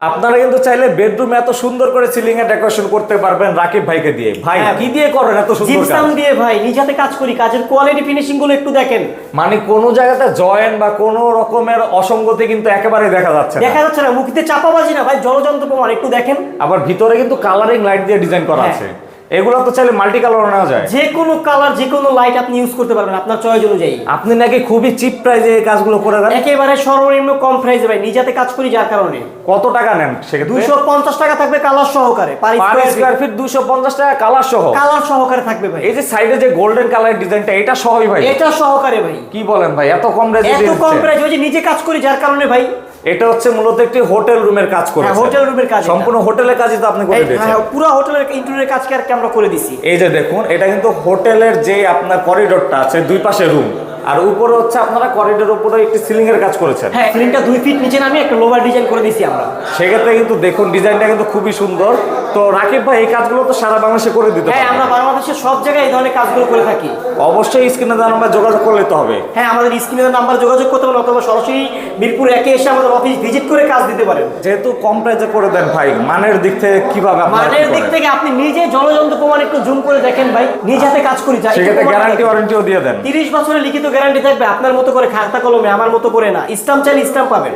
আপনারা কিন্তু চাইলে বেডরুমে এত সুন্দর করে সিলিং এ ডেকোরেশন করতে পারবেন রাকিব ভাইকে দিয়ে। ভাই কি দিয়ে করেন এত সুন্দর কাজ? জিপসাম দিয়ে ভাই, নিজেতে কাজ করি, কাজের কোয়ালিটি ফিনিশিং গুলো একটু দেখেন। মানে কোনো জায়গাতে জয়েন বা কোনো রকমের অসঙ্গতি কিন্তু একেবারে দেখা যাচ্ছে না। দেখা যাচ্ছে না, মুখিতে চাপাবাজি না ভাই, জলযন্ত্র প্রমাণ, একটু দেখেন। আবার ভিতরে কিন্তু কালারিং লাইট দিয়ে ডিজাইন করা হ্যাঁ। আছে। এগুলো তো চাইলে মাল্টি কালার নেওয়া যায়। যে কোনো কালার, যে কোনো লাইট আপনি ইউজ করতে পারবেন আপনার চয়েস অনুযায়ী। আপনি নাকি খুবই চিপ প্রাইসে এই কাজগুলো করে দেন? একেবারে সর্বনিম্ন কম প্রাইসে ভাই, নিজেতে কাজ করি যার কারণে। কত টাকা নেন সেক্ষেত্রে? 250 টাকা থাকবে কালার সহকারে, পার স্কয়ার ফিট 250 টাকা কালার সহ। কালার সহকারে থাকবে ভাই। এই যে সাইডে যে গোল্ডেন কালারের ডিজাইনটা, এটা সহই ভাই? এটা সহকারে ভাই। কি বলেন ভাই, এত কম রেঞ্জে এত কম প্রাইস, ওই যে নিজে কাজ করি যার কারণে ভাই। এটা হচ্ছে মূলত একটি হোটেল রুমের কাজ করে। হ্যাঁ, হোটেল রুমের কাজ। সম্পূর্ণ হোটেলের কাজই তো আপনি করে দিয়েছেন। হ্যাঁ, পুরো হোটেলের ইন্টেরিয়র কাজ কি আমরা করে দিছি। এই যে দেখুন, এটা কিন্তু হোটেলের যে আপনার করিডোরটা আছে, দুই পাশে রুম, আর উপরে হচ্ছে আপনারা করিডোর উপরে একটি সিলিং এর কাজ করেছেন। হ্যাঁ, সিলিংটা 2 ফিট নিচে নামিয়ে একটা লোভার ডিজাইন করে দিছি আমরা। সেক্ষেত্রে কিন্তু দেখুন ডিজাইনটা কিন্তু খুবই সুন্দর। তো রাকিব ভাই এই কাজগুলো তো সারা বাংলাদেশে করে দিতে হ্যাঁ, পারবেন? আমরা বাংলাদেশের সব জায়গায় এই ধরনের কাজগুলো করে থাকি। অবশ্যই স্ক্রিনে দেওয়া নাম্বার যোগাযোগ করলে তো হবে। হ্যাঁ, আমাদের স্ক্রিনের নাম্বার যোগাযোগ করতে পারেন, অথবা সরাসরি মিরপুর একে এসে আমাদের অফিস ভিজিট করে কাজ দিতে পারেন। যেহেতু কম প্রাইসে করে দেন ভাই, মানের দিক থেকে কিভাবে আপনারা কি মানের দিক করেন? থেকে আপনি নিজে জলযন্ত্র প্রমাণ একটু জুম করে দেখেন ভাই, নিজ হাতে কাজ করি যাই। সেক্ষেত্রে গ্যারান্টি ওয়ারেন্টিও দিয়ে দেন? 30 বছরের লিখিত গ্যারান্টি থাকবে, আপনার মতো করে খাতা কলমে, আমার মতো করে না। স্ট্যাম্প চাইলে স্ট্যাম্প পাবেন।